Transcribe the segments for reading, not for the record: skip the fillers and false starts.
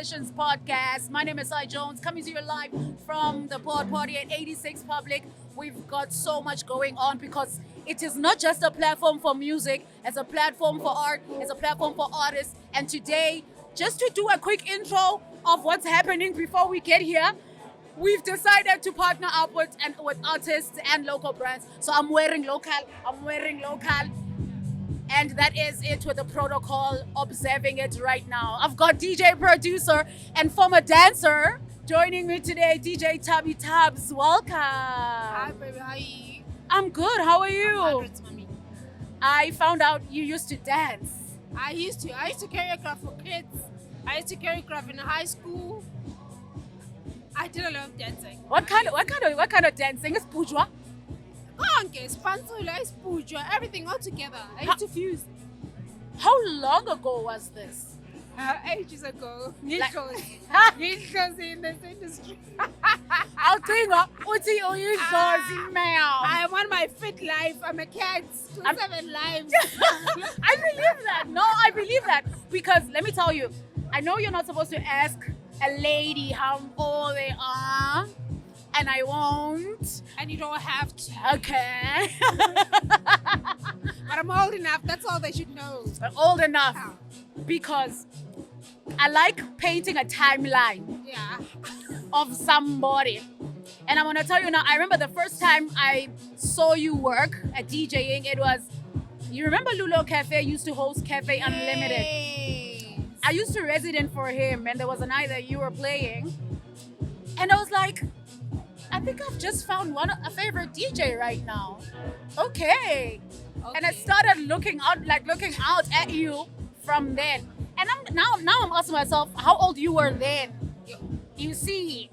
Sessions podcast. My name is Sai Jones, coming to you live from the board party at 86 Public. We've got so much going on because it is not just a platform for music, it's a platform for art, it's a platform for artists. And today, just to do a quick intro of what's happening before we get here, we've decided to partner up with artists and local brands. So I'm wearing local, and that is it with the protocol, observing it right now. I've got DJ, producer, and former dancer joining me today, DJ ThabiThabs. Welcome. Hi, baby. How are you? I'm good. How are you? I'm 100, mommy. I found out you used to dance. I used to choreograph for kids. I used to choreograph in high school. I did a lot of dancing. What kind of dancing? Is bourgeois? Everything all together. I used to fuse. How long ago was this? Ages ago. Like- Years in this industry. I'll think I'm on my fit life. I'm a cat. 27 lives. I believe that. No, I believe that. Because let me tell you, I know you're not supposed to ask a lady how old they are, and I won't. And you don't have to. Okay. But I'm old enough. That's all they should know. Old enough. Because I like painting a timeline Yeah. of somebody. And I'm going to tell you now, I remember the first time I saw you work at DJing, it was, you remember Lulo Cafe used to host Cafe Unlimited? Yes. I used to resident for him, and there was a night that you were playing. And I was like, I think I've just found a favorite DJ right now. Okay. And I started looking out at you from then. And I'm asking myself how old you were then. You see.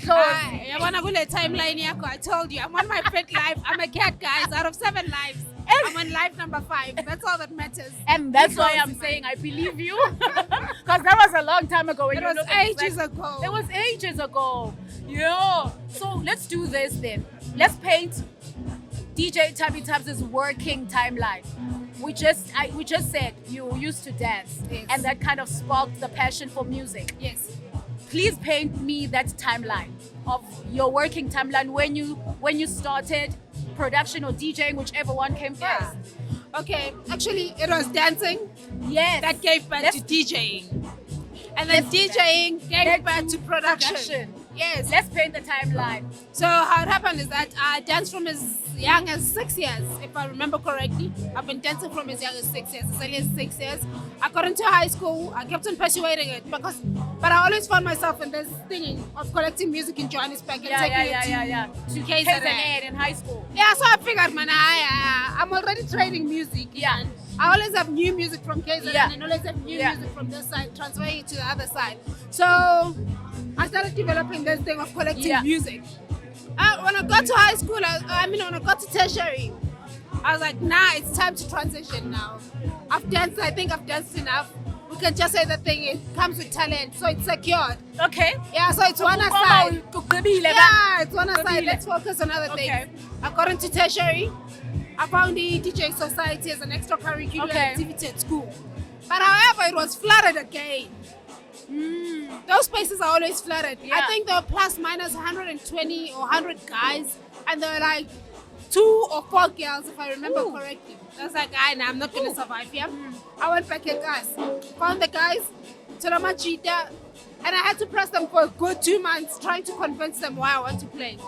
So Hi, I wanna go to timeline here. I told you, I'm on my fit life. I'm a cat, guys. Out of 7 lives, I'm on life number 5. That's all that matters. and that's why I'm saying I believe you. Because that was a long time ago. When It you was look at ages like- ago. It was ages ago. Yeah. So let's do this then. Let's paint DJ ThabiThabs' working timeline. We just said you used to dance, Yes. and that kind of sparked the passion for music. Yes. Please paint me that timeline of your working timeline when you started production or DJing, whichever one came Yeah. first. Okay. Actually, it was dancing Yes. that gave birth to DJing, and then Let's do that. DJing gave birth to production. Production. Yes. Let's paint the timeline. So how it happened is that I danced from as young as 6 years, if I remember correctly. I've been dancing from as young as 6 years, as early as 6 years. I got into high school. I kept on persuading it but I always found myself in this thing of collecting music in Johannesburg and taking it to KZN. in high school. Yeah, so I figured, man, I'm already trading music. Yeah. I always have new music from KZN Yeah. and always have new Yeah. music from this side, transferring it to the other side. So I started developing this thing of collecting music. When I got to high school, when I got to tertiary, I was like, nah, it's time to transition now. I think I've danced enough. We can just say the thing, it comes with talent, so it's secured. Okay. Yeah, so it's one aside. Yeah, it's one aside. Let's focus on other things. Okay. I got into tertiary. I found the DJ society as an extracurricular activity at school. But however, it was flooded again. Those spaces are always flooded. Yeah. I think there were plus minus 120 or 100 guys, and there were like 2 or 4 girls, if I remember correctly. I was like, I'm not going to survive here. I went back at guys, found the guys, Toramachita, and I had to press them for a good 2 months, trying to convince them why I want to play.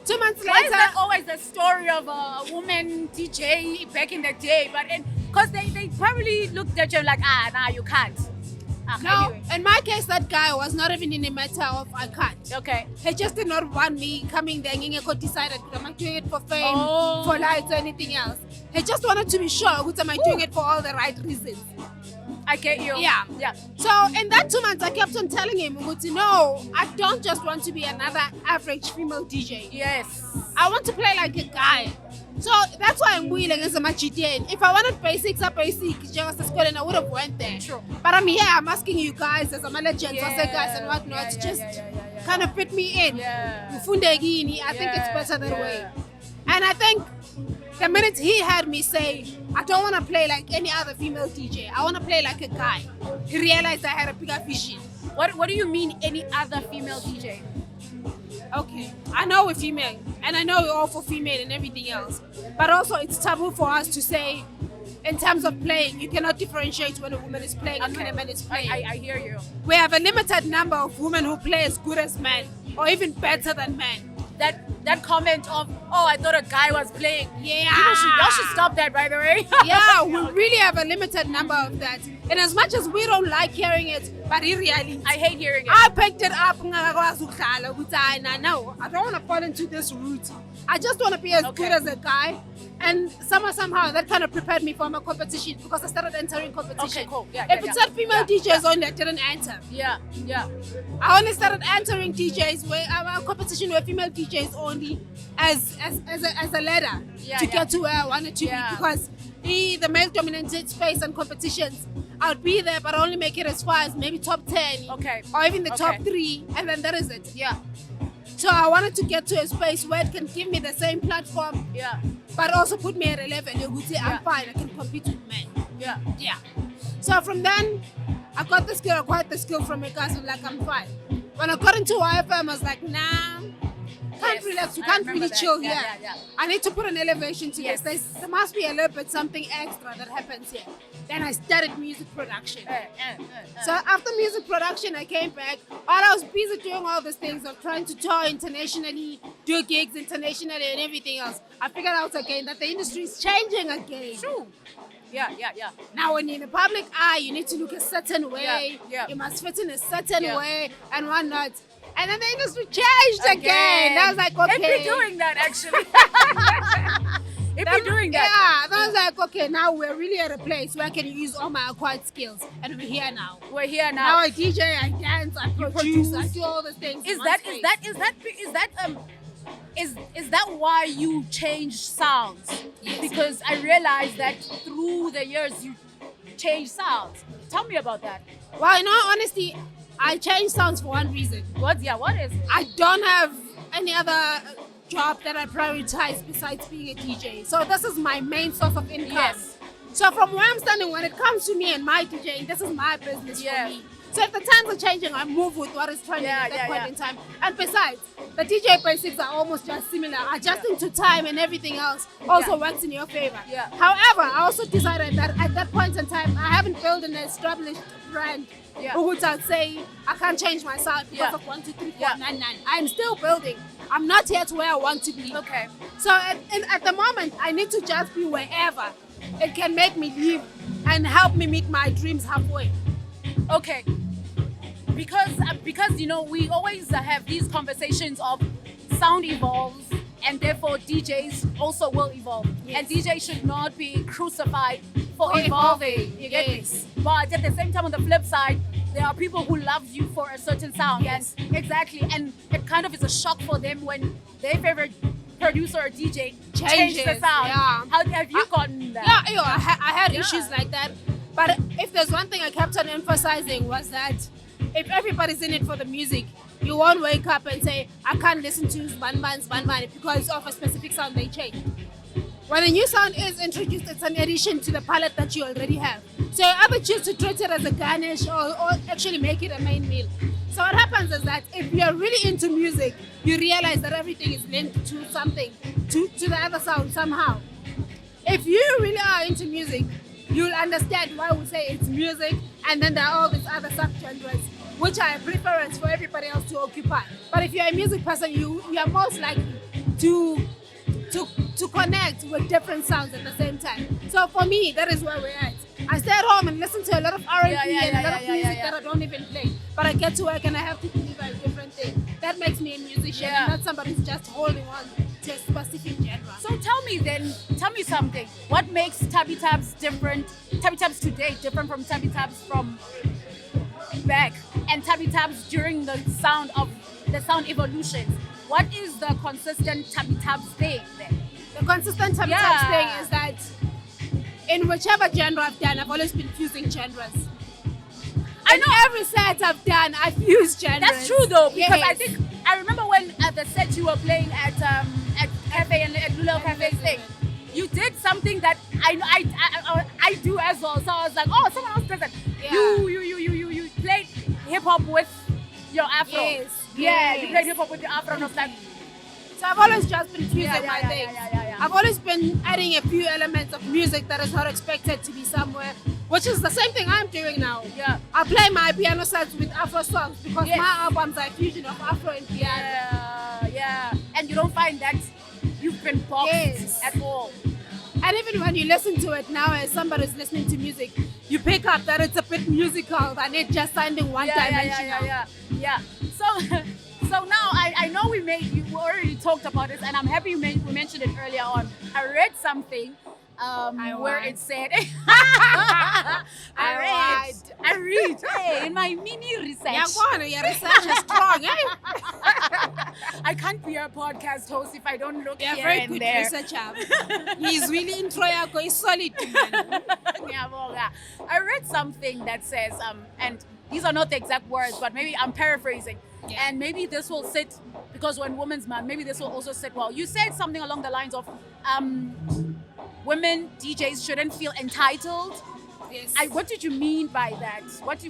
2 months Why is later, that always the story of a woman DJ back in the day? But because they probably looked at you like, nah, you can't. no, Anyway. in my case, that guy was not even in a matter of I can't. Okay. He just did not want me coming there and decided, am I doing it for fame, Oh. for lights, or anything else? He just wanted to be sure, am I doing it for all the right reasons? I get you. Yeah. Yeah. So in that 2 months, I kept on telling him, no, I don't just want to be another average female DJ. Yes. I want to play like a guy. So that's why I'm willing as a Machitian. If I wanted basics or basic, just as school, and I would have went there. True. But I'm here, I'm asking you guys as a legend, Yeah. guys and whatnot, Yeah, just yeah. kind of fit me in. Yeah. I think it's better that way. And I think the minute he heard me say, I don't want to play like any other female DJ, I want to play like a guy, he realized I had a bigger vision. What do you mean any other female DJ? Okay, I know we're female, and I know we're all for female and everything else, but also it's taboo for us to say, in terms of playing, you cannot differentiate when a woman is playing and when a man is playing. I hear you. We have a limited number of women who play as good as men, or even better than men. That comment of, oh, I thought a guy was playing. Yeah. Y'all should stop that, by the way. Yeah, we really have a limited number of that. And as much as we don't like hearing it, but in reality, I hate hearing it. I picked it up. No, I don't want to fall into this route. I just want to be as good as a guy. And somehow that kind of prepared me for my competition, because I started entering competition. Okay, cool. Yeah, if it said female DJs only, I didn't enter. Yeah. I only started entering DJs where our competition were female DJs only as a ladder to get to where I wanted to be, because the male dominated space and competitions, I would be there, but I only make it as far as maybe top 10, or even the top 3, and then that is it. Yeah. So I wanted to get to a space where it can give me the same platform, but also put me at a level where I'm fine, I can compete with men. Yeah. So from then, I got the skill, acquired the skill from Inenekazi, like I'm fine. When I got into YFM, I was like, nah, can't relax, you can't really chill here. I need to put an elevation to this. There must be a little bit something extra that happens here. Then I started music production. So after music production, I came back. While I was busy doing all these things of trying to tour internationally, do gigs internationally and everything else, I figured out again that the industry is changing again. True. Yeah. Now when you're in the public eye, you need to look a certain way. You must fit in a certain way and whatnot. And then the industry changed again. I was like, okay. They've been doing that, actually. They've been doing that. Yeah, I was like, okay, now we're really at a place where I can use all my acquired skills. And we're here now. Now I DJ, I dance, I produce, I do all the things. Is that why you changed sounds? Yes. Because I realized that through the years you changed sounds. Tell me about that. Well, in all honesty, I changed sounds for one reason. What is it? I don't have any other job that I prioritize besides being a DJ. So this is my main source of income. Yes. So from where I'm standing, when it comes to me and my DJing, this is my business for me. So if the times are changing, I move with what is trending at that point in time. And besides, the DJ basics are almost just similar. Adjusting to time and everything else also works in your favor. However, I also decided that at that point in time, I haven't built an established brand. Who would say I can't change my sound because of 1, 2, 3, 4, 9, 9. I'm still building. I'm not yet where I want to be. Okay. So at the moment, I need to just be wherever it can make me live and help me meet my dreams halfway. Okay. Because you know, we always have these conversations of sound evolves, and therefore DJs also will evolve. And DJs should not be crucified for evolving. You get this? But at the same time, on the flip side, there are people who love you for a certain sound. And and it kind of is a shock for them when their favorite producer or DJ changes the sound. How have you gotten that? I had issues like that. But if there's one thing I kept on emphasizing was that if everybody's in it for the music, you won't wake up and say, I can't listen to Span because of a specific sound they change. When a new sound is introduced, it's an addition to the palette that you already have. So you either choose to treat it as a garnish or actually make it a main meal. So what happens is that if you're really into music, you realize that everything is linked to something, to the other sound somehow. If you really are into music, you'll understand why we say it's music, and then there are all these other subgenres, which are a preference for everybody else to occupy. But if you're a music person, you are most likely to connect with different sounds at the same time. So for me, that is where we're at. I stay at home and listen to a lot of R&B and a lot of music that I don't even play. But I get to work and I have to deliver a different thing. That makes me a musician, not somebody who's just holding on to a specific genre. So tell me something. What makes ThabiThabs different, ThabiThabs today different from ThabiThabs from back, and ThabiThabs during the sound evolution? What is the consistent ThabiThabs thing then? The consistent ThabiThabs thing is that in whichever genre I've done, I've always been fusing genres. I know every set I've done, I've used genres. That's true though, because I remember when at the set you were playing at Cafe and at Lula Cafe thing, you did something that I do as well. So I was like, oh, someone else does it. You played hip hop with your afro. Yes. Yeah, you Yes. played hip hop with your afro, and I was like, So I've always just been fusing Yeah, my yeah, things. yeah. I've always been adding a few elements of music that is not expected to be somewhere, which is the same thing I'm doing now. Yeah. I play my piano sets with Afro songs because Yes. my albums are a fusion of Afro and piano. Yeah. And you don't find that you've been boxed Yes. at all. And even when you listen to it now, as somebody's listening to music, you pick up that it's a bit musical than it just sounding one-dimensional. Yeah. So now I know we already talked about this, and I'm happy we mentioned it earlier on. I read something where it said I read. Hey, in my mini research. Yeah, go on, your research is strong, eh? I can't be a podcast host if I don't look You're a here very and good there. researcher. He's really intro yako, he's solid, man. Ngiyabonga. I read something that says, and these are not the exact words, but maybe I'm paraphrasing. Yeah. And maybe this will sit, because we're in Women's Month, maybe this will also sit well. You said something along the lines of women DJs shouldn't feel entitled. Yes. What did you mean by that? What do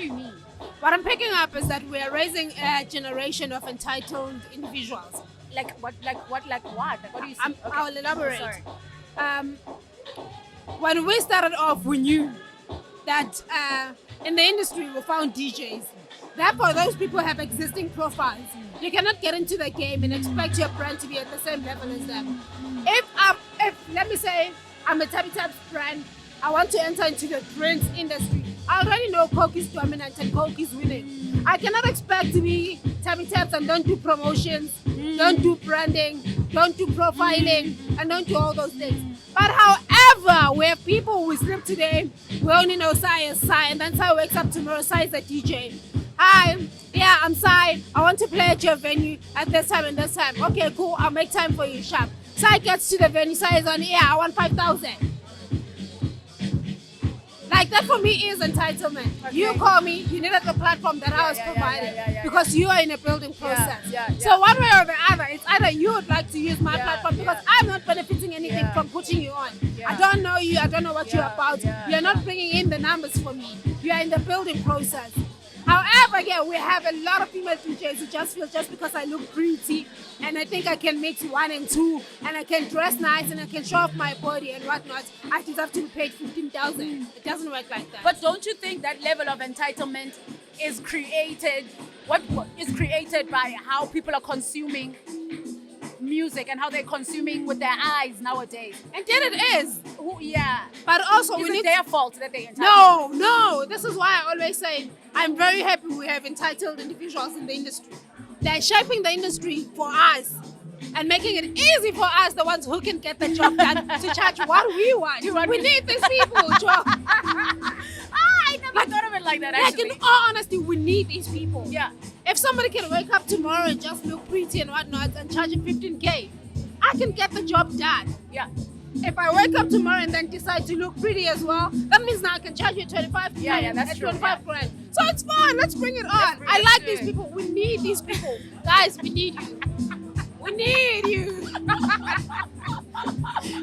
you mean? What I'm picking up is that we are raising a generation of entitled individuals. Like what? Like what? What do you see? I'll elaborate. Sorry. When we started off, we knew that in the industry we found DJs. Therefore, those people have existing profiles. You cannot get into the game and expect your brand to be at the same level as them. If let me say I'm a ThabiThabs brand, I want to enter into the drinks industry. I already know Coke is dominant and Coke is winning. I cannot expect to be ThabiThabs and don't do promotions, don't do branding, don't do profiling, and don't do all those things. But however, we have people who sleep today, we only know Sai is Sai, and then Sai wakes up tomorrow, Sai is a DJ. Hi, yeah, I'm Sai. I want to play at your venue at this time and this time. Okay, cool, I'll make time for you, sharp. Sai gets to the venue, Sai is on, yeah, I want 5,000. Like that for me is entitlement. Okay. You call me, you needed the platform that I was providing because you are in a building process. So one way or the other, it's either you would like to use my platform because I'm not benefiting anything from putting you on. I don't know you, I don't know what you're about. You're not bringing in the numbers for me. You are in the building process. However, yeah, we have a lot of female DJs who just feel just because I look pretty and I think I can mix 1 and 2 and I can dress nice and I can show off my body and whatnot, I deserve to be paid 15,000. It doesn't work like that. But don't you think that level of entitlement is created? What is created by how people are consuming music and how they're consuming with their eyes nowadays? And then it is. Yeah. But also is we it need their fault that they're entitled? No. This is why I always say I'm very happy we have entitled individuals in the industry. They're shaping the industry for us and making it easy for us, the ones who can get the job done, to charge what we want. We need these people, Joe. I never thought of it like that, actually. Like in all honesty, we need these people. Yeah. If somebody can wake up tomorrow and just look pretty and whatnot and charge 15K, I can get the job done. Yeah. If I wake up tomorrow and then decide to look pretty as well, that means now I can charge you 25 Yeah, that's true. 25 grand. So it's fine. Let's bring it on. I like these people. We need these people. Guys, we need you. We need you.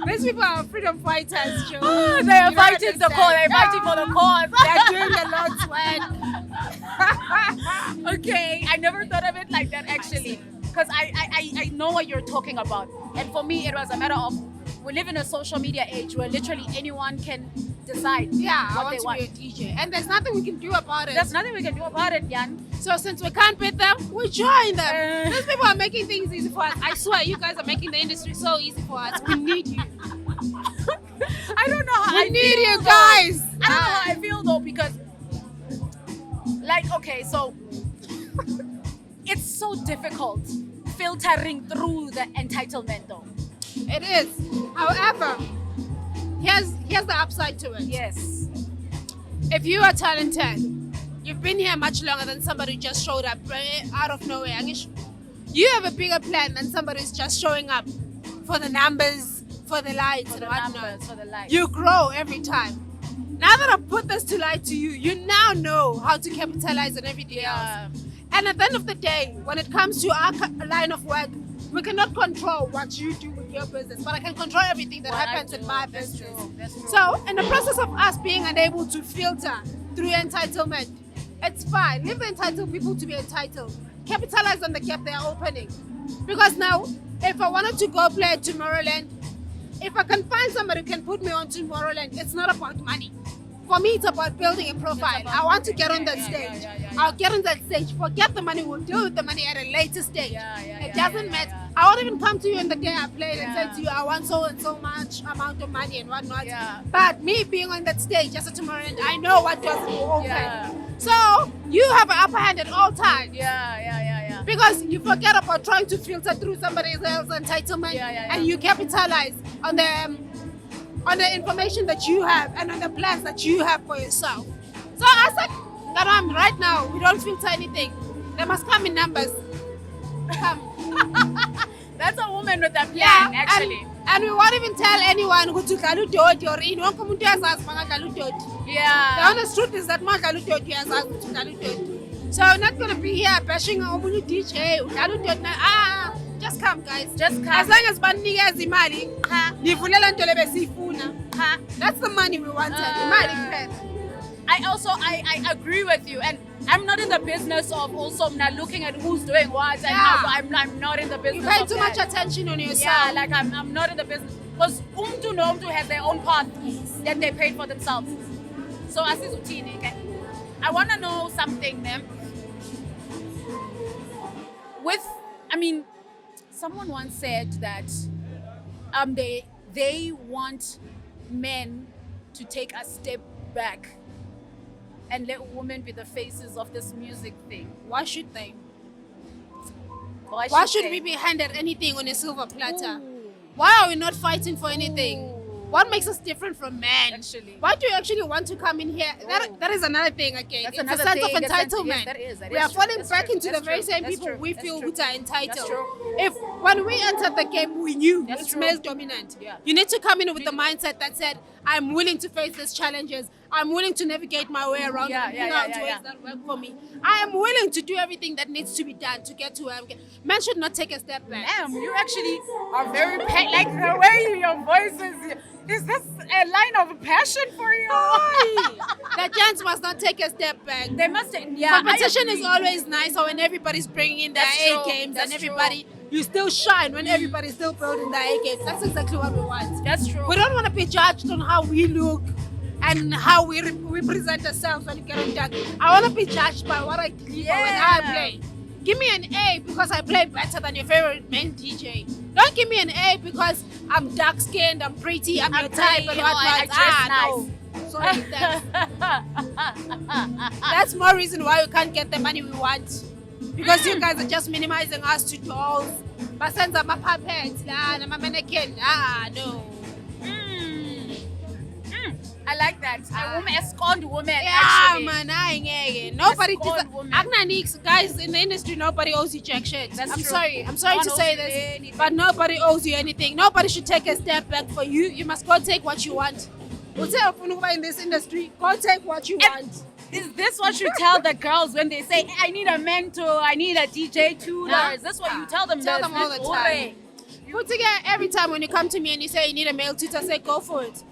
These people are freedom fighters, Joe. Oh, they are fighting the cause. They're fighting for the cause. They're doing the Lord's work. Okay, I never thought of it like that, actually. Because I know what you're talking about. And for me, it was a matter of, we live in a social media age where literally anyone can decide what they want. To be a DJ. And there's nothing we can do about it. There's nothing we can do about it, Jan. So since we can't beat them, we join them. These people are making things easy for us. I swear, you guys are making the industry so easy for us. We need you. I don't know how we need you guys. I don't know how I feel though, because like, okay, so it's so difficult filtering through the entitlement though. It is. However, here's the upside to it. Yes. If you are talented, you've been here much longer than somebody who just showed up out of nowhere. You have a bigger plan than somebody who's just showing up for the numbers, for the lights, and whatnot. For the lights. You grow every time. Now that I've put this to light to you, you now know how to capitalize on everything else. And at the end of the day, when it comes to our line of work, we cannot control what you do with your business, but I can control everything that happens in my business. That's true. So, in the process of us being unable to filter through entitlement, It's fine. Leave the entitled people to be entitled. Capitalize on the gap they are opening. Because now, if I wanted to go play at Tomorrowland, if I can find somebody who can put me on Tomorrowland, it's not about money. For me, it's about building a profile. I want to get on that stage. I'll get on that stage. Forget the money. We'll deal with the money at a later stage. It doesn't matter. I won't even come to you in the day I played and say to you, I want so and so much amount of money and whatnot. But me being on that stage as a Tomorrowland, I know what does will open. So you have an upper hand at all times. Because you forget about trying to filter through somebody else's entitlement and you capitalize on the information that you have and on the plans that you have for yourself. So I said, right now, we don't filter anything. They must come in numbers. Come. That's a woman with a plan, actually. And we won't even tell anyone who to Galudod or in one community as Galudod. The honest truth is that my Galudod is Galudod. So I'm not going to be here bashing on DJ. Galudod. Just come, guys. Just come. As long as Bandiga has the money, that's the money we wanted. I agree with you, and I'm not in the business of also now looking at who's doing what and how. I'm not in the business. You pay too much attention on yourself. Yeah, like I'm not in the business because umntu has their own path that they paid for themselves. So I want to know something, then. Someone once said that they want men to take a step back and let women be the faces of this music thing. Why should they? Why should we be handed anything on a silver platter? Ooh. Why are we not fighting for anything? Ooh. What makes us different from men? Actually. Why do you actually want to come in here? That is another thing again. That's it's another a sense thing. of entitlement. That we are falling back true. into the very same That's people true. we feel which are entitled. That's true. If when we entered the game, we knew That's it's true. male dominant. Yeah. You need to come in with the mindset that said, I'm willing to face these challenges. I'm willing to navigate my way around and figure out ways that work for me. I am willing to do everything that needs to be done to get to where I'm getting. Men should not take a step back. Ma'am, you actually are very like the way your voice is this a line of passion for you? The gents must not take a step back. They must. Competition is always nicer when everybody's bringing in their A games and everybody. You still shine when everybody's still building their A games. That's exactly what we want. That's true. We don't want to be judged on how we look and how we present ourselves when we get on deck. I want to be judged by what I deliver when I play. Give me an A because I play better than your favorite main DJ. Don't give me an A because I'm dark skinned, I'm pretty, I'm your type, and I no. Sorry, that's more reason why we can't get the money we want. Because you guys are just minimizing us to dolls. Basenza ma puppets, na mannequin. No. I like that. A scorned woman, actually. Man, nobody guys in the industry, nobody owes you jack shit. That's I'm true. sorry. I'm sorry to say this, anything. but nobody owes you anything. Nobody should take a step back for you. You must go take what you want. In this industry, go take what you want. Is this what you tell the girls when they say, I need a mentor, I need a DJ tutor? Is this what you tell them? Tell them all the time. Put together every time when you come to me and you say you need a male tutor, I say go for it.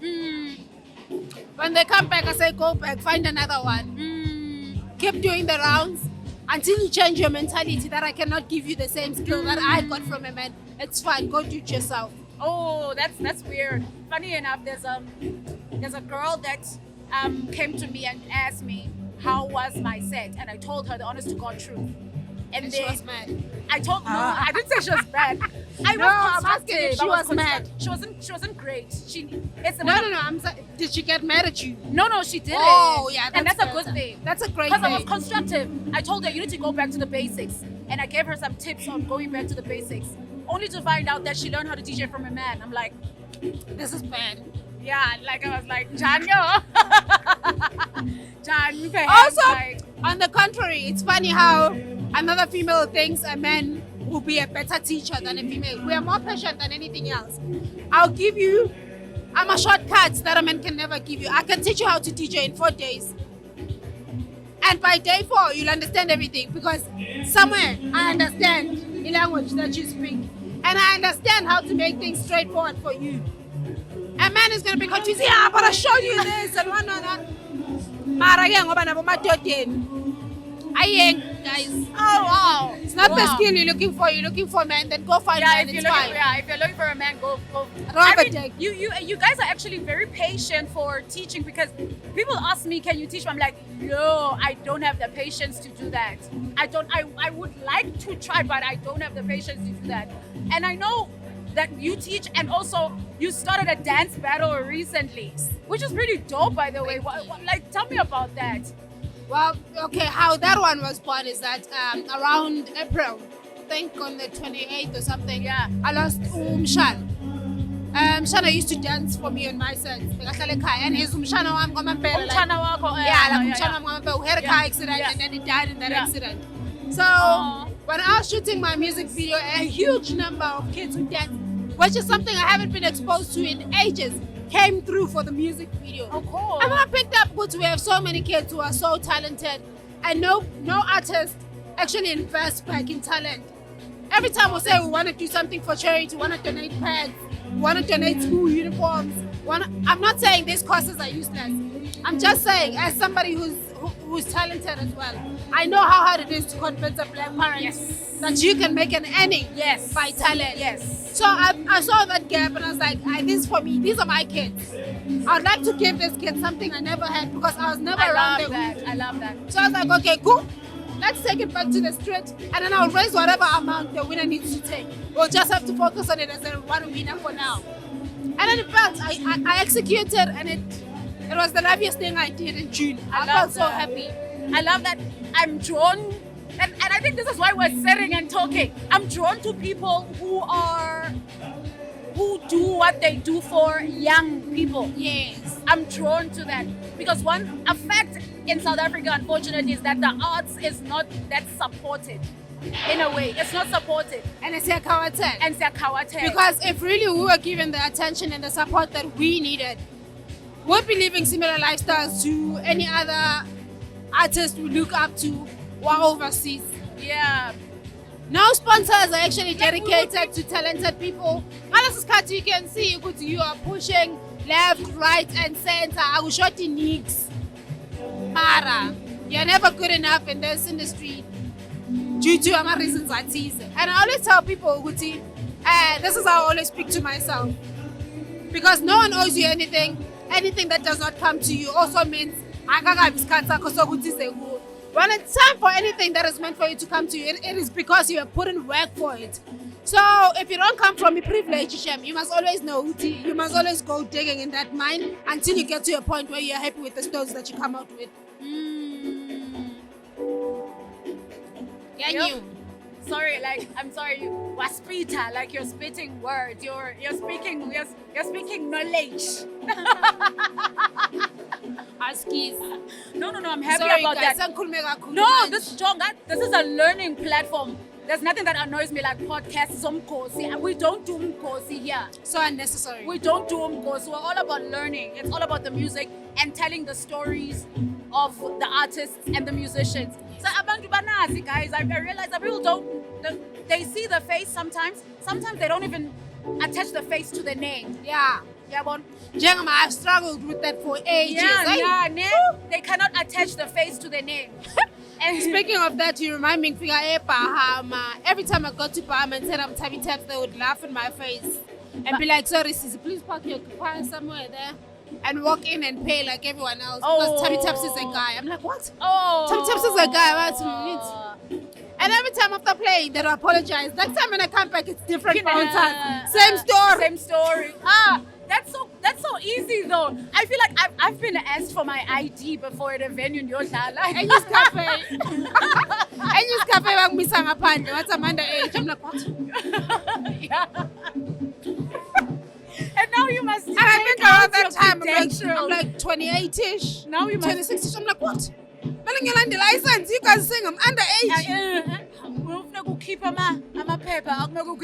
When they come back, I say go back, find another one. Keep doing the rounds until you change your mentality that I cannot give you the same skill that I got from a man. It's fine, go do it yourself. Oh, that's weird. Funny enough, there's a girl that came to me and asked me how was my set, and I told her the honest to God truth. And she was mad. I didn't say she was bad. I'm asking if she was mad. She wasn't great. Did she get mad at you? No, she didn't. Oh, yeah, and that's a good thing. That's a great thing. Because I was constructive. I told her you need to go back to the basics, and I gave her some tips on going back to the basics, only to find out that she learned how to DJ from a man. I'm like, this is bad. Yeah, like I was like, Janyo. Also, on the contrary, it's funny how another female thinks a man will be a better teacher than a female. We are more patient than anything else. I'm a shortcut that a man can never give you. I can teach you how to DJ in 4 days. And by day 4, you'll understand everything because somewhere I understand the language that you speak. And I understand how to make things straightforward for you. A man is going to be confused. Yeah, but I showed you this and one. Ayeng, guys. Oh wow! It's not the Wow. skill you're looking for. You're looking for a man, then go find Yeah, man. if you're It's looking, fine. if you're looking for a man, go. Rob I a mean, dick. you guys are actually very patient for teaching because people ask me, "Can you teach me?" I'm like, no, I don't have the patience to do that. I would like to try, but I don't have the patience to do that. And I know that you teach, and also you started a dance battle recently, which is pretty dope, by the way. Like, tell me about that. Well, okay, how that one was born is that around April, I think on the 28th or something, Yeah. I lost Shana. Shana used to dance for me on my set. And his Shana wam ngamampela, like, Umtshana wakho, yeah, like Shana wam ngamampela, who had a car Yeah. accident Yeah. and then he died in that Yeah. accident. So Aw. when I was shooting my music video, a huge number of kids who dance, which is something I haven't been exposed to in ages, came through for the music video. Oh, cool. And when I picked up, because we have so many kids who are so talented, and no artist actually invests back in talent. Every time we say we want to do something for charity, we want to donate pads, we want to donate school uniforms. I'm not saying these courses are useless. I'm just saying, as somebody who's talented as well, I know how hard it is to convince a black parent Yes. that you can make an earning Yes. by talent. Yes. So I saw that gap and I was like, this is for me. These are my kids. I'd like to give this kid something I never had because I was never I around love them. that. I love that. So I was like, okay, cool. Let's take it back to the street and then I'll raise whatever amount the winner needs to take. We'll just have to focus on it as a one winner for now. And then in fact, I executed and it was the loveliest thing I did in June. I love felt so that. happy. I love that. I'm drawn, and I think this is why we're sitting and talking. I'm drawn to people who do what they do for young people. Yes. I'm drawn to that because a fact in South Africa, unfortunately, is that the arts is not that supported. In a way, it's not supported, And it's a kawaten. and Sakawate. Because if really we were given the attention and the support that we needed, we'd be living similar lifestyles to any other artist we look up to while overseas. yeah, No sponsors are actually dedicated to talented people. Unless it's you can see you are pushing left, right, and center. I will short the nicks. Mara, you're never good enough in this industry due to my reasons I tease. And I always tell people, this is how I always speak to myself. Because no one owes you anything. Anything that does not come to you also means when it's time for anything that is meant for you to come to you, it is because you have put in work for it. So if you don't come from a privilege, you must always know, you must always go digging in that mine until you get to a point where you're happy with the stones that you come out with. Yeah, Yep. you. Sorry, I'm sorry, you waspita, like you're spitting words, you're speaking knowledge. Askies. No, I'm happy Sorry, about guys. that. No, this is a learning platform. There's nothing that annoys me like podcasts, and we don't do mkosi here. So unnecessary. We don't do mkosi. We're all about learning. It's all about the music and telling the stories of the artists and the musicians. So abantu banazi, guys, I realize that people they see the face sometimes. Sometimes they don't even attach the face to the name. Yeah. Yeah, but I've struggled with that for ages. they cannot attach the face to the name. And Speaking of that, you remind me, every time I go to Bahama and said I'm ThabiThabs, they would laugh in my face and be like, sorry, sis, please park your car somewhere there and walk in and pay like everyone else because ThabiThabs is a guy. I'm like, what? ThabiThabs is a guy. And every time after playing, they apologize. Next time when I come back, it's different bouncers. Same story. Same story. That's so easy though. I feel like I've been asked for my ID before at a venue in Yodlala. And you cafe. And you cafe wang misang apande. What's Amanda age? I'm like, what? Yeah. And now you must. And I think around that time, I'm I'm like 28-ish. Now you must. 26-ish. I'm like, what? The license. You guys sing. I'm underage. Keep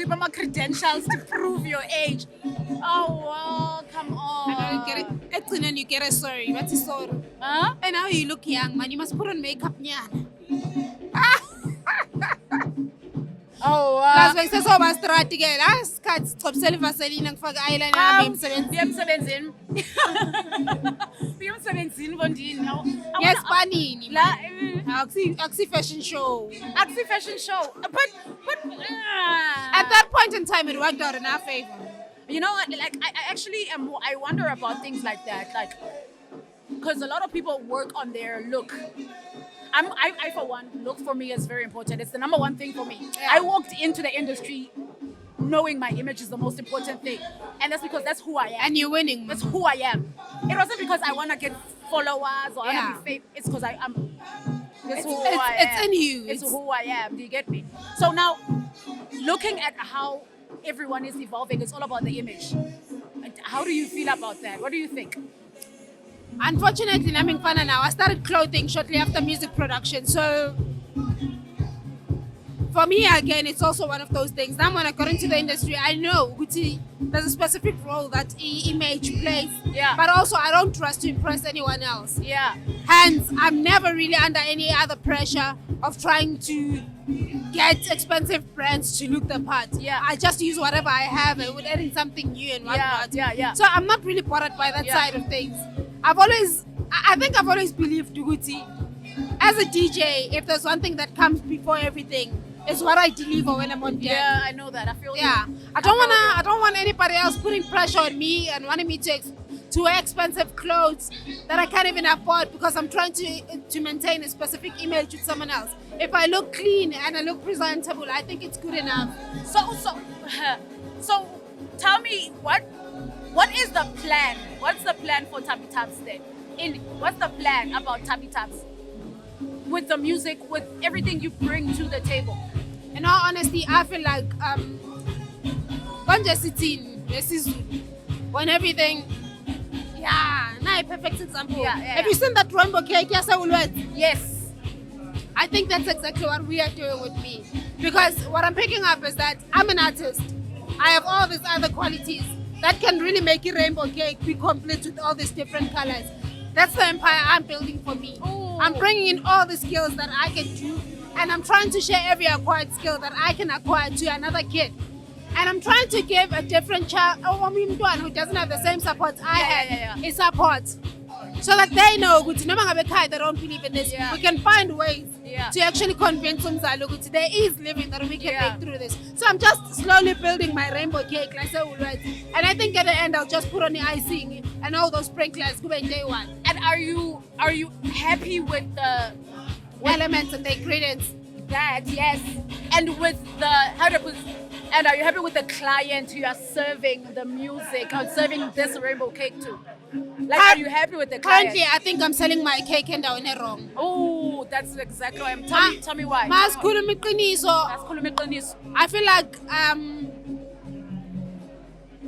my credentials to prove your age. Oh wow, come on. I don't get it. And then you get a sorry. What's a sorry? Huh? And now you look young, man. You must put on makeup. Oh, Plus bekusesoba strati ke la sikhathi sicobisela ivaseline ngifaka eyeliner yami emsebenzini. Emsebenzini bondini. Ngespanini. La Akusi fashion show. Axi fashion show. But At that point in time it worked out in our favor. you know what? Like I actually am. I wonder about things like that. Like, because a lot of people work on their look. I for one, look for me is very important. It's the number one thing for me. Yeah. I walked into the industry knowing my image is the most important thing, and that's because that's who I am. And you're winning. That's who I am. It wasn't because I want to get followers or I want to be famous. It's because I am. It's who I am. It's in you. It's who I am. Do you get me? So now, looking at how everyone is evolving, it's all about the image. How do you feel about that? What do you think? Unfortunately, Naming Fana now, I started clothing shortly after music production. So for me, again, it's also one of those things. Now when I got into the industry, I know there's a specific role that image plays. Yeah. But also, I don't trust to impress anyone else. Yeah. Hence, I'm never really under any other pressure of trying to get expensive brands to look the part. Yeah. I just use whatever I have and with adding something new and whatnot. Yeah. So I'm not really bothered by that Yeah. side of things. I think I've always believed, Duguti, as a DJ, if there's one thing that comes before everything, it's what I deliver when I'm on deck. Yeah, I know that. I feel Yeah. you. I don't want anybody else putting pressure on me and wanting me to wear expensive clothes that I can't even afford because I'm trying to maintain a specific image with someone else. If I look clean and I look presentable, I think it's good enough. So tell me what is the plan? What's the plan for ThabiThabs then? What's the plan about ThabiThabs? With the music, with everything you bring to the table. In all honesty, I feel like just sitting when everything. Yeah, now a perfect example. Yeah. Have you seen that Randburg cake? Yes, I will wait. Yes. I think that's exactly what we are doing with me. Because what I'm picking up is that I'm an artist. I have all these other qualities that can really make a rainbow cake be complete with all these different colors. That's the empire I'm building for me. Ooh. I'm bringing in all the skills that I can do, and I'm trying to share every acquired skill that I can acquire to another kid. And I'm trying to give a different child, or one who doesn't have the same support I had, a support. So that they know they don't believe in this. Yeah. We can find ways Yeah. to actually convince them that there is living that we can make through this. So I'm just slowly building my rainbow cake, like I will write. And I think at the end I'll just put on the icing and all those sprinklers go in day one. And are you happy with the Elements and the ingredients. that? Yes. And with the and are you happy with the client you are serving the music or serving this rainbow cake to? Like, are you happy with the client? Currently, I think I'm selling my cake and down the wrong. Oh, that's exactly why. Tell me why. Masikhuluma iqiniso. Asikhuluma iqiniso. I feel like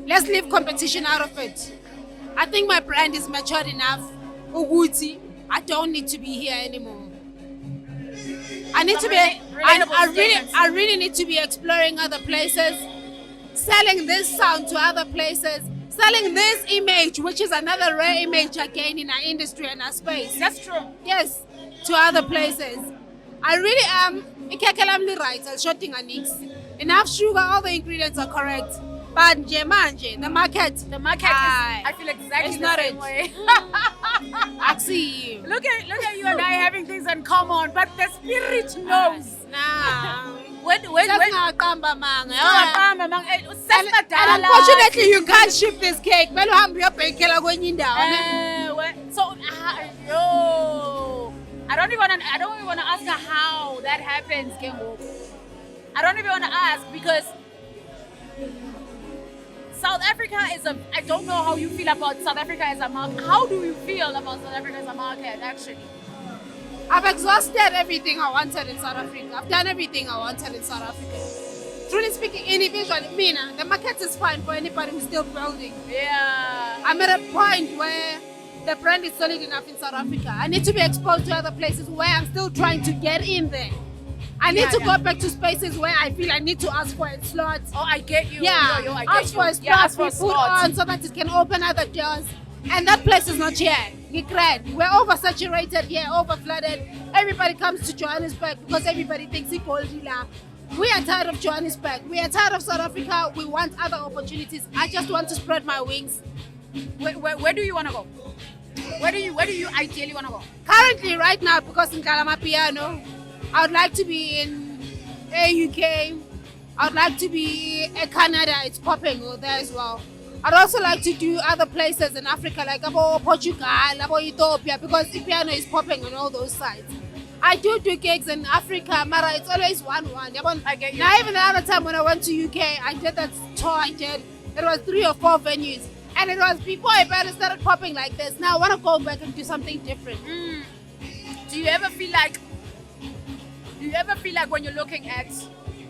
let's leave competition out of it. I think my brand is matured enough. Uguti, I don't need to be here anymore. I need to be. I really need to be exploring other places, selling this sound to other places, selling this image, which is another rare image again in our industry and our space. That's true. Yes, to other places. I really am. I'm right. I'm shorting a nix. Enough sugar, all the ingredients are correct. But manje, the market is, I feel exactly it's the not same it. way. I see you. Look at you and I having things in common, but the spirit knows. Nah. When And unfortunately, you can't ship this cake. So, yo, I don't even want to ask her how that happens, Kengo. I don't even want to ask because South Africa is I don't know how you feel about South Africa as a market. How do you feel about South Africa as a market, actually? I've exhausted everything I wanted in South Africa. I've done everything I wanted in South Africa. Truly speaking, individually, the market is fine for anybody who's still building. Yeah. I'm at a point where the brand is solid enough in South Africa. I need to be exposed to other places where I'm still trying to get in there. I need to go back to spaces where I feel I need to ask for a slot. Oh, I get you. Yeah, Yo, I get ask you. for a slot, Yeah, ask for a be put slot. on so that it can open other doors. And that place is not here. We're oversaturated here, overflooded. Everybody comes to Johannesburg because everybody thinks it's Goldila. We are tired of Johannesburg. We are tired of South Africa. We want other opportunities. I just want to spread my wings. Where do you want to go? Where do you ideally want to go? Currently, right now, because in Amapiano, I would like to be in UK. I would like to be in Canada. It's popping there as well. I'd also like to do other places in Africa, like about Portugal, about Ethiopia, because the piano is popping on all those sides. I do gigs in Africa, Mara. It's always one. I get you. Now, even the other time when I went to UK, I did that tour. It was 3 or 4 venues, and it was before I started popping like this. Now I want to go back and do something different. Do you ever feel like when you're looking at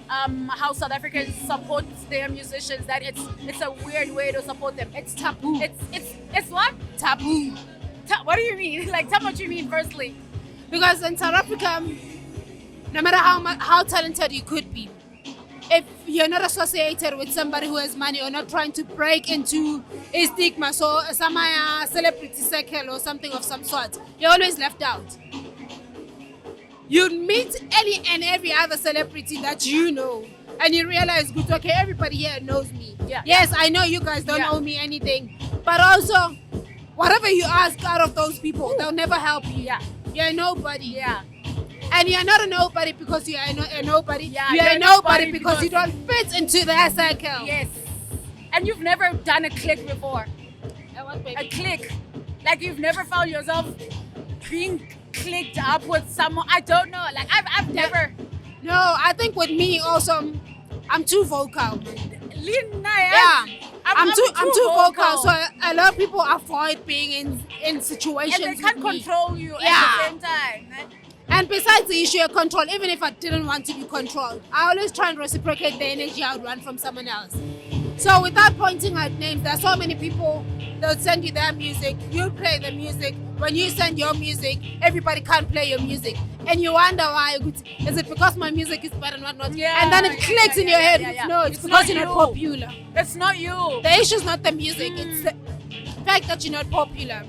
how South Africans support their musicians that it's a weird way to support them? It's taboo. It's what? Taboo. What do you mean? Like, tell me what you mean firstly. Because in South Africa, no matter how talented you could be, if you're not associated with somebody who has money or not trying to break into a stigma, so some celebrity circle or something of some sort, you're always left out. You'd meet any and every other celebrity that you know, and you realize, good, okay, everybody here knows me. Yeah. Yes, I know you guys don't owe me anything, but also, whatever you ask out of those people, they'll never help you. Yeah. You're a nobody. Yeah. And you're not a nobody because you're a nobody. Yeah, you're a nobody because you don't fit into their circle. Yes. And you've never done a click before. What, baby? A click. Like, you've never found yourself being clicked up with someone. I don't know. Like, I've never. No, I think with me also, I'm too vocal. Yeah. I'm too vocal. So a lot of people avoid being in situations. And they can't control you at the same time. And besides the issue of control, even if I didn't want to be controlled, I always try and reciprocate the energy I would want from someone else. So without pointing out names, there are so many people that would send you their music, you play the music. When you send your music, everybody can't play your music. And you wonder why. Is it because my music is better and whatnot? Yeah, and then it clicks in your head. Yeah. No, it's because you're not popular. It's not you. The issue is not the music. It's the fact that you're not popular.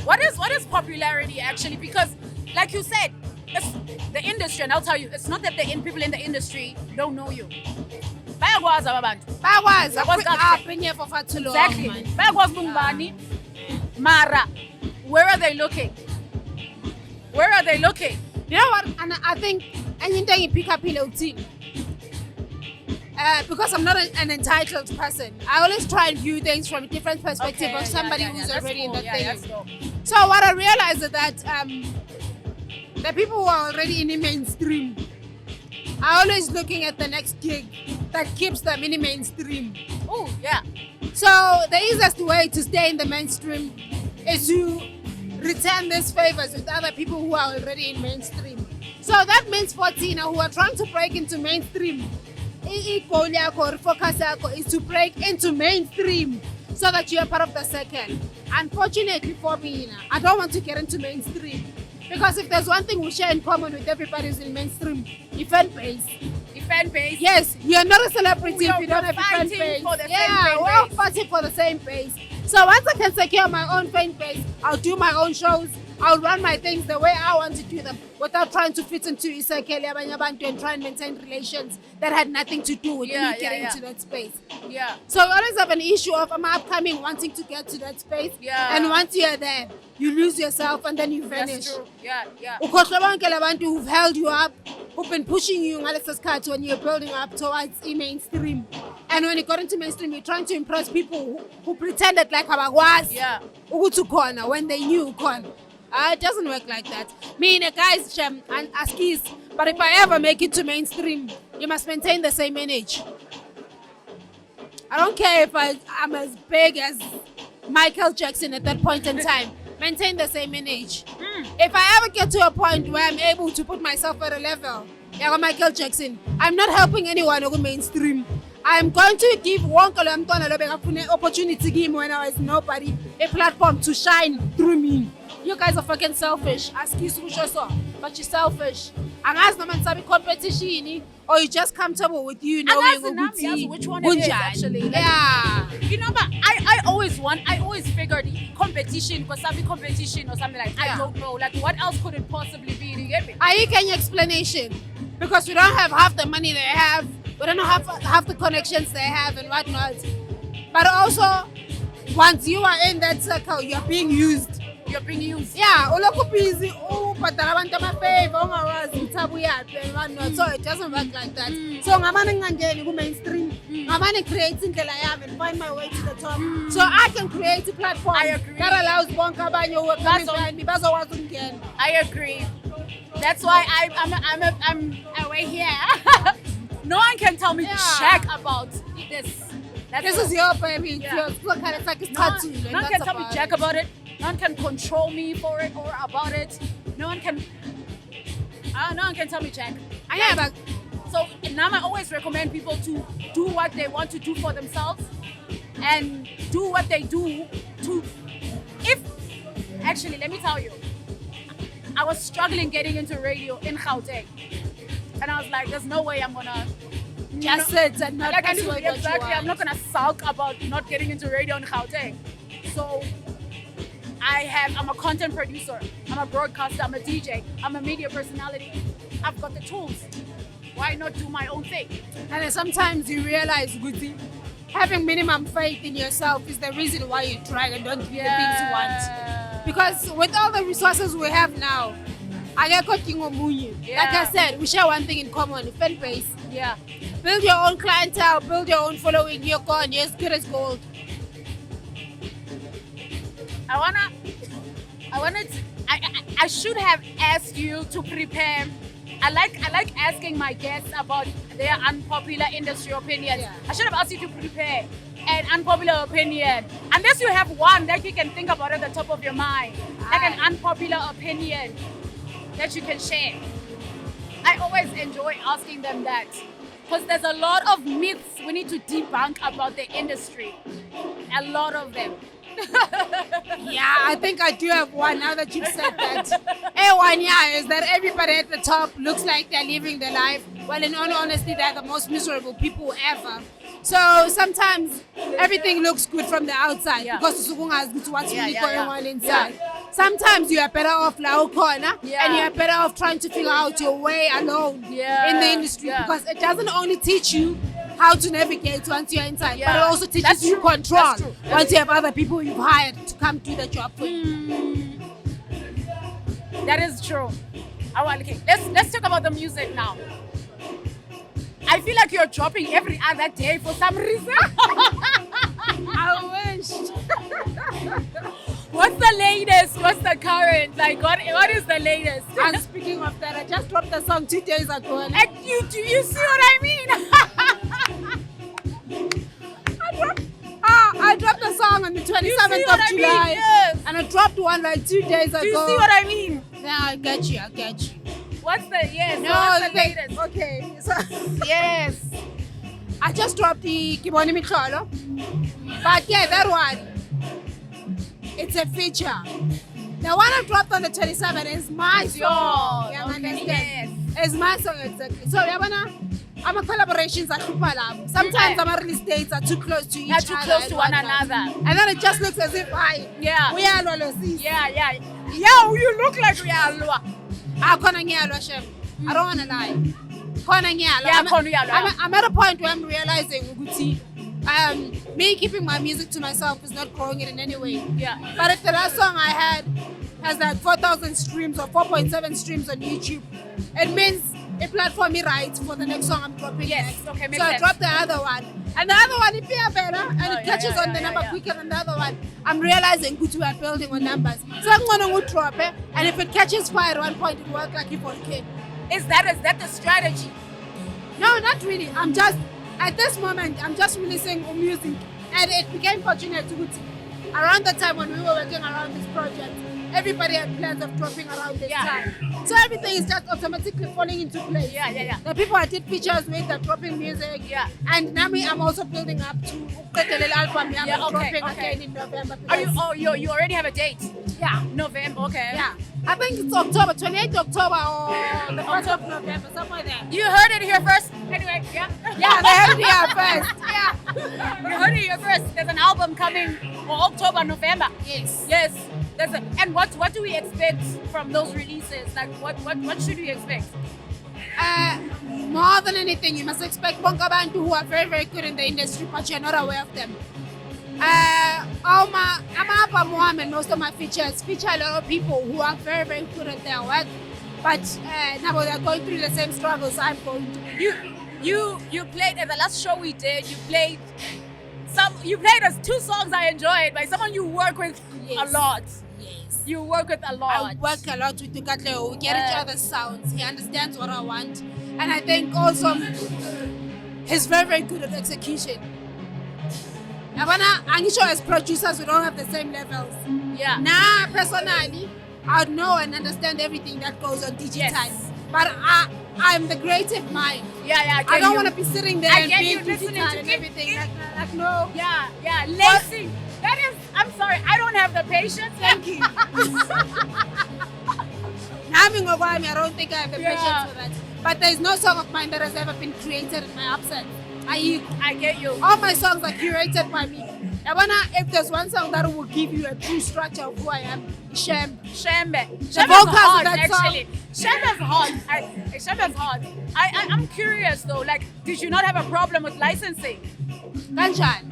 What is popularity actually? Because, like you said, it's the industry, and I'll tell you, it's not that the people in the industry don't know you. Bayakwazi abantu. I've been here for far too long. Exactly. Bayakwazi bungubani. Mara, where are they looking? Where are they looking? You know what? And I think anything you pick up because I'm not an entitled person, I always try and view things from a different perspective of somebody who's already in the thing. So what I realized is that the people who are already in the mainstream are always looking at the next gig that keeps them in the mainstream. Oh, yeah. So the easiest way to stay in the mainstream is to return these favors with other people who are already in mainstream. So that means for Tina, who are trying to break into mainstream, goal or focus is to break into mainstream so that you are part of the circle. Unfortunately for me, I don't want to get into mainstream because if there's one thing we share in common with everybody who's in mainstream, your fan base. Fan base. Yes, you're not a celebrity if you don't have a fan base. We're all fighting for the same base. So once I can secure my own fan base, I'll do my own shows. I'll run my things the way I want to do them without trying to fit into Isakeli and try and maintain relations that had nothing to do with me getting into that space. Yeah. So I always have an issue of I'm upcoming wanting to get to that space. Yeah. And once you're there, you lose yourself and then you vanish. That's true. Yeah. Who've held you up, who've been pushing you when you're building up towards mainstream. And when you got into mainstream, you're trying to impress people who pretended like Abagwas. Yeah. When they knew it doesn't work like that. Me, Inenekazi, Shem, and Askis. But if I ever make it to mainstream, you must maintain the same image. I don't care if I'm as big as Michael Jackson at that point in time. Maintain the same image. If I ever get to a point where I'm able to put myself at a level, like Michael Jackson, I'm not helping anyone over mainstream. I'm going to give an opportunity when I was nobody a platform to shine through me. You guys are fucking selfish. But you're selfish. And as no man sabi competition, or you just comfortable with you knowing which one it is actually. You know, but I always figured competition, wasabi competition or something like I don't know. Like, what else could it possibly be? Do you get me? Can you explanation? because we don't have half the money they have. We don't have half the connections they have and whatnot. But also, once you are in that circle, you're being used. You're being used. Yeah, ulokhu busy, ubhadala abantu amafavor, ungawazi ukuthi abuyaphi and whatnot. So it doesn't work like that. So ngamane ngingangeni ku-mainstream, ngamane create indlela yami and find my way to the top. So I can create a platform that allows bonke abanye who are coming behind me bazokwazi ukungena. I agree. That's why I'm away here. No one can tell me jack about this. This is your baby. Yeah. It's your kind of like it's No one can tell me about jack about it. No one can control me for it or about it. No one can tell me jack. Yeah, but So now I always recommend people to do what they want to do for themselves and do what they do to. Actually, let me tell you, I was struggling getting into radio in Gauteng, and I was like, "There's no way I'm gonna just sit and not like I pursue knew what you exactly. I'm want. not gonna sulk about not getting into radio in Gauteng." So I'm a content producer, I'm a broadcaster, I'm a DJ, I'm a media personality. I've got the tools. Why not do my own thing? And then sometimes you realize, Guti, having minimum faith in yourself is the reason why you try and don't do the things you want. Because with all the resources we have now, like I said, we share one thing in common, fan base. Yeah. Build your own clientele, build your own following, you're gone, you're as good as gold. I should have asked you to prepare. I like asking my guests about their unpopular industry opinions. Yeah. I should have asked you to prepare an unpopular opinion. Unless you have one that you can think about at the top of your mind. Like an unpopular opinion that you can share. I always enjoy asking them that. Because there's a lot of myths we need to debunk about the industry. A lot of them. Yeah, I think I do have one now that you've said that. One, is that everybody at the top looks like they're living their life. Well, in all honesty, they're the most miserable people ever. So sometimes everything looks good from the outside because what's really going on inside. Yeah. Sometimes you are better off corner and you are better off trying to figure out your way alone in the industry because it doesn't only teach you how to navigate once you're inside, but it also teaches you control once you have other people you've hired to come do the job for you. That is true. Okay, let's talk about the music now. I feel like you're dropping every other day for some reason. I wish. What's the latest? What's the current? Like, what is the latest? And speaking of that, I just dropped the song 2 days ago. And do you see what I mean? I dropped the song on the 27th of July. Yes. And I dropped one like 2 days ago. Do you see what I mean? Yeah, I get you. What's the latest? Okay. So, Yes. I just dropped the Kiboni Micholo. But yeah, that one, it's a feature. The one I dropped on the 27th is my song. Yours. Okay, yes. It's my song exactly. So I'm a collaborations at sometimes our release dates are too close to each other. Too close to one another. And then it just looks as if we are Lolosis. Yeah, you look like we are Lua. I don't want to lie. I'm at a point where I'm realizing me keeping my music to myself is not growing it in any way. Yeah. But if the last song I had has like 4,000 streams or 4.7 streams on YouTube, it means a platform me right for the next song I'm dropping. Yes, next. okay, makes so sense. I dropped the other one. And the other one, if you are better and it catches on the number quicker than the other one, I'm realizing we are building on numbers. So I'm going to drop it, and if it catches fire at one point, it will work like it for K. Is that the strategy? No, not really. At this moment, I'm just releasing music. And it became fortunate to around the time when we were working around this project, everybody had plans of dropping around this time. So everything is just automatically falling into place. Yeah. The people I did features with are dropping music. Yeah. And now I'm also building up to the album. Dropping again in November. You already have a date? Yeah. November, okay. Yeah. I think it's October, 28th October or the 1st of November, somewhere there. You heard it here first? Anyway, yeah? Yeah, they heard it here first. Yeah. You heard it here first. There's an album coming for October, November. Yes. And what do we expect from those releases? Like, what should we expect? More than anything, you must expect bonke abantu who are very, very good in the industry, but you're not aware of them. Amapiano and most of my features feature a lot of people who are very, very good at their work, but now they're going through the same struggles I'm going through. You played at the last show we did. You played us 2 songs I enjoyed by someone you work with a lot. Yes. You work with a lot. I work a lot with Tukatleo. We get each other's sounds. He understands what I want, and I think also he's very, very good at execution. I'm sure as producers we don't have the same levels. Yeah. Nah, personally, I know and understand everything that goes on digital. Yes. But I'm the creative mind. Yeah. I don't want to be sitting there and being listening digital to and everything. Like no. Yeah. Lacing. That is. I'm sorry. I don't have the patience. Thank you. I don't think I have the patience for that. But there's no song of mine that has ever been created in my absence. I get you. All my songs are curated by me. If there's one song that will give you a true structure of who I am, SHEMBE. The vocals hot, of that actually. SHEMBE's hot. SHEMBE's hot. I'm curious though. Like, did you not have a problem with licensing? Kanjan.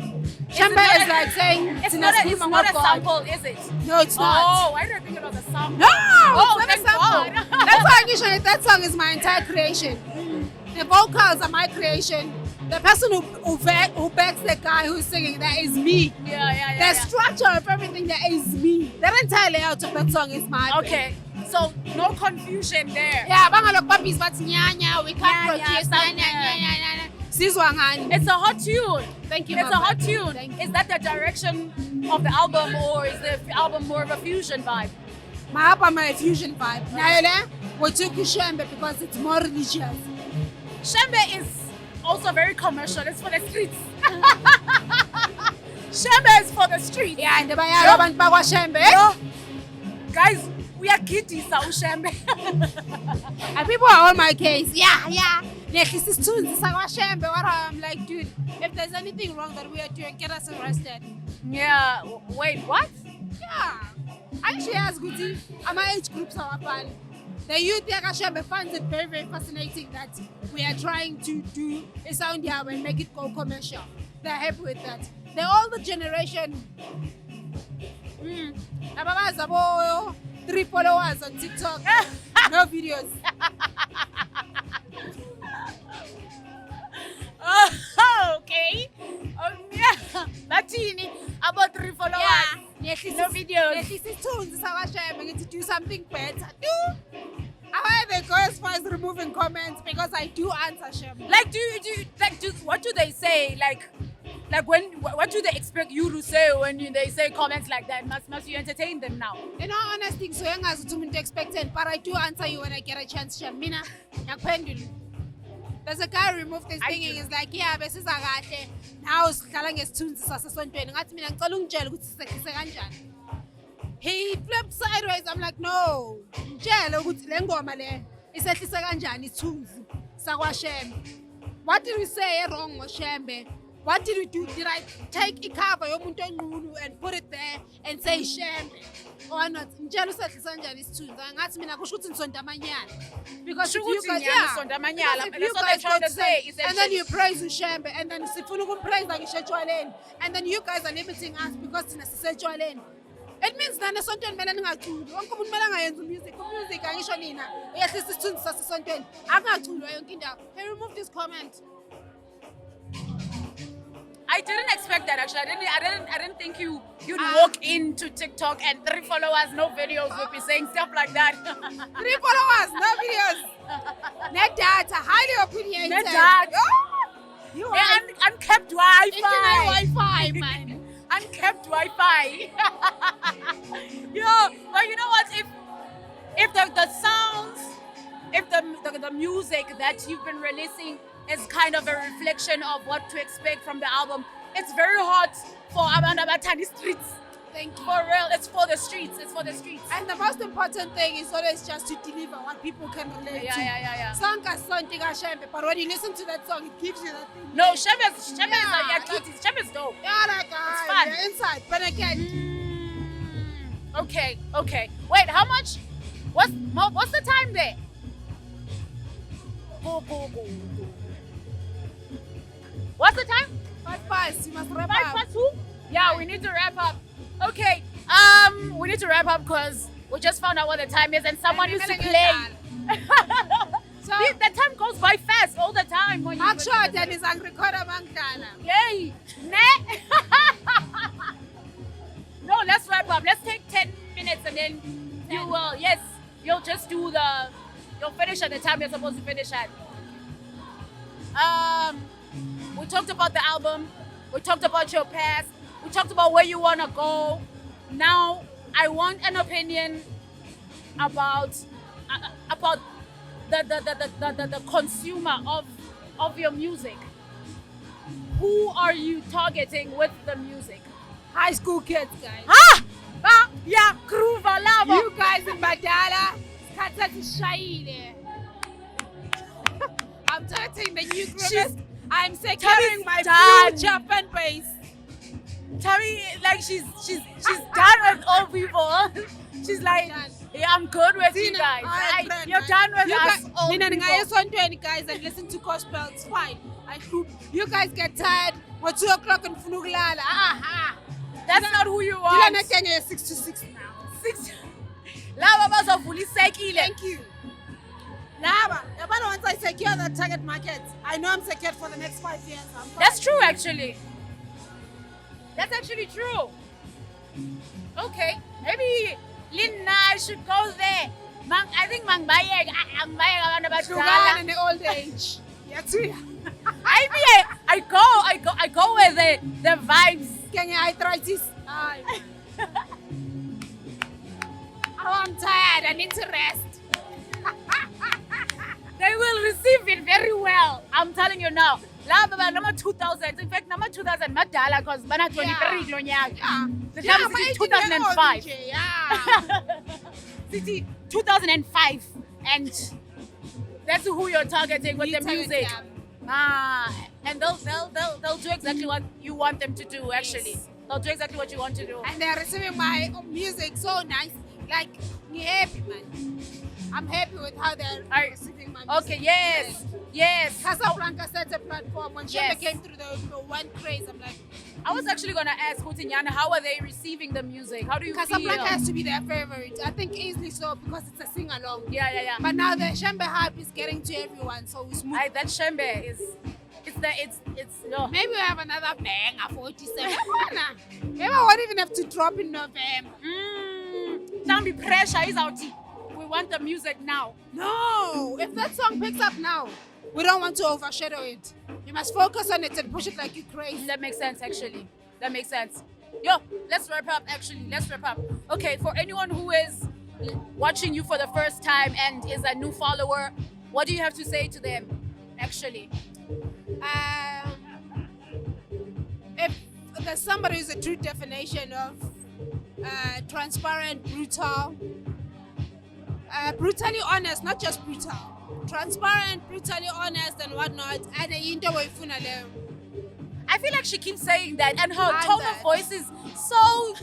SHEMBE is like saying it's not a sample, is it? No, it's not. Oh, I didn't think it was a sample. No, oh, it's not a sample. That's why initially that song is my entire creation. The vocals are my creation. The person who backs the guy who's singing, that is me. Yeah. The structure of everything, that is me. The entire layout of that song is mine. Okay, so no confusion there. Yeah, bangalok puppies, but nyanya, we can't produce nyanya. It's a hot tune. Thank you. It's a hot tune. Is that the direction of the album, or is the album more of a fusion vibe? My album is a fusion vibe. Now, we took SHEMBE because it's more religious. SHEMBE is also very commercial. It's for the streets. SHEMBE is for the streets. Yeah, and the abantu bakwa SHEMBE. Guys, we are kitties SHEMBE. And people are on my case. Yeah. This is tunes. SHEMBE. I'm like, dude, if there's anything wrong that we are doing, get us arrested. Yeah. Wait, what? Yeah. Actually, as Guti, my age groups are fun. The youth SHEMBE finds it very, very fascinating that we are trying to do a sound here and make it go commercial. They're happy with that. The older generation, 3 followers on TikTok, no videos. Okay. Yeah. Latini, about 3 followers. Yeah. No videos. This is tunes. SHEMBE to do something better. However, they go as far as removing comments because I do answer SHEMBE. Like, what do they say? Like what do they expect you to say when they say comments like that? Must you entertain them now? In all honesty, so young as to expected, but I do answer you when I get a chance. Mina, there's a guy who removed this thing and he's like, yeah, but this is now it's telling us tunes. He flipped sideways. I'm like, no. What did we say wrong with SHEMBE? What did we do? Did I take a cover and put it there and say SHEMBE? Or not? Because if you guys, and then you praise SHEMBE, and then praise and then you guys are limiting us because it's it means that something music Hey, remove this comment. I didn't expect that actually. I didn't think you'd walk into TikTok and 3 followers, no videos, would be saying stuff like that. 3 followers, no videos. Net data, highly opinionated. Net data. Unkept Wi-Fi. Internet Wi-Fi, man. Unkept Wi-Fi. Yeah, but you know what? If the sounds, if the music that you've been releasing is kind of a reflection of what to expect from the album, it's very hot for Abatani streets. Thank you. For real, it's for the streets. It's for the streets. And the most important thing is always just to deliver what people can relate to. Yeah. Song as something SHEMBE, but when you listen to that song, it gives you that thing. No, SHEMBE's dope. Yeah, like it's fun. You're inside, but again. Okay. Wait, how much? What's the time there? go. What's the time? 5 past. You must wrap 5 up. past 2? Yeah, we need to wrap up. Okay, we need to wrap up because we just found out what the time is and someone used to play. So, The time goes by fast all the time. When you actually, that is recorder Magangana. Yay! Ne? No, let's wrap up. Let's take 10 minutes and then you will, yes, you'll just do you'll finish at the time you're supposed to finish at. We talked about the album. We talked about your past. We talked about where you want to go. Now, I want an opinion about the consumer of your music. Who are you targeting with the music? High school kids, guys. Ah! Ba ya kruva lava. You guys in Badala, Katati Shaile. I'm targeting the new groupers. I'm securing my future fan base. Tammy, like she's done with old people. She's like, yeah, I'm good with you guys. You're done with us old people. Guys, and listen to gospel. It's fine. You guys get tired. Or 2 o'clock in Funuglala. That's not who you are. You're 6 to 6 now. 6. Lava bazavula isekile. Thank you. Lava, once I secure the target market, I know I'm secured for the next 5 years. That's true, actually. That's actually true. Okay, maybe Lina should go there. I think I'm buying in the old age. Yeah, too. I go with the vibes. Can you arthritis? I'm tired. I need to rest. They will receive it very well. I'm telling you now. Number 2000. In fact, number 2000 madala because bana 23 glonyaka. The time is 2005. City 2005, and that's who you're targeting with the music. And they'll do exactly what you want them to do. Actually, yes. They'll do exactly what you want to do. And they're receiving my music so nice. Like, I'm happy, man. I'm happy with how they're receiving my music. Okay, yes. Casablanca set a platform. When SHEMBE came through, the one craze. I'm like, I was actually gonna ask Hutinyana, how are they receiving the music? How do you Casablanca feel? has to be their favorite. I think easily so because it's a sing along. Yeah. But now the SHEMBE hype is getting to everyone, so it's smooth. That SHEMBE is. It's no. Maybe we have another banger 47. Maybe I won't even have to drop in November. Don't be pressure is out. We want the music now. No, if that song picks up now, we don't want to overshadow it. You must focus on it and push it like you're crazy. That makes sense, actually. That makes sense. Yo, let's wrap up, actually. Let's wrap up. Okay, for anyone who is watching you for the first time and is a new follower, what do you have to say to them, actually? If there's somebody who's a true definition of transparent, brutal, brutally honest, not just brutal, transparent, brutally honest and whatnot, and I feel like she keeps saying that, and her tone of voice is so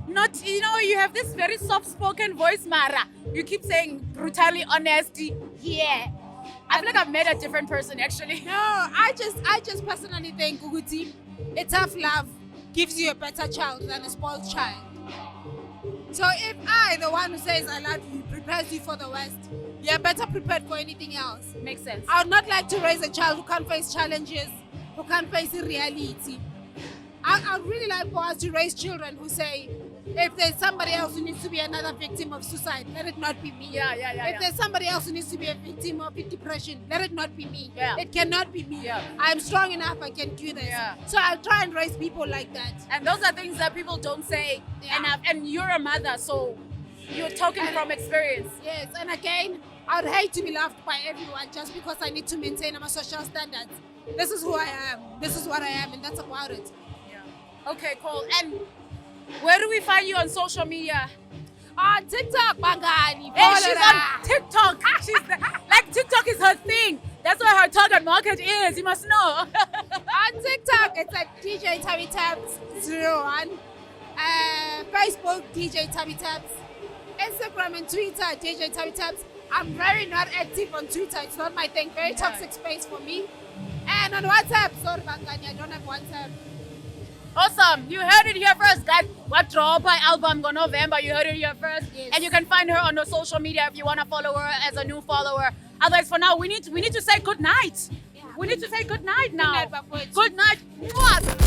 not, you have this very soft-spoken voice, Mara. You keep saying brutally honest, yeah. I feel like I've met a different person, actually. No, I just personally think Uguti, a tough love gives you a better child than a spoiled child. So if I, the one who says I love you, prepares you for the West, you're better prepared for anything else. Makes sense. I would not like to raise a child who can't face challenges, who can't face reality. I would really like for us to raise children who say, if there's somebody else who needs to be another victim of suicide, let it not be me. If there's somebody else who needs to be a victim of depression, let it not be me. It cannot be me. I'm strong enough, I can do this. So I'll try and raise people like that. And those are things that people don't say enough. And you're a mother, so you're talking from experience. Yes, and again, I'd hate to be loved by everyone just because I need to maintain my social standards. This is who I am. This is what I am, and that's about it. Okay, cool. And where do we find you on social media? On TikTok, Bangani. Hey, she's on TikTok. Like TikTok is her thing. That's where her target market is. You must know. On TikTok, it's like DJ ThabiThabs 01. Facebook, DJ ThabiThabs. Instagram and Twitter, DJ ThabiThabs. I'm very not active on Twitter. It's not my thing. Very toxic space for me. And on WhatsApp, sorry Bangani, I don't have WhatsApp. Awesome. You heard it here first, guys. What drop her album go November. You heard it here first. Yes. And you can find her on the social media if you want to follow her as a new follower. Otherwise, for now, we need to say good night. Yeah. We need to say good night now. Good night, Bakwethu. Good night. Mwah.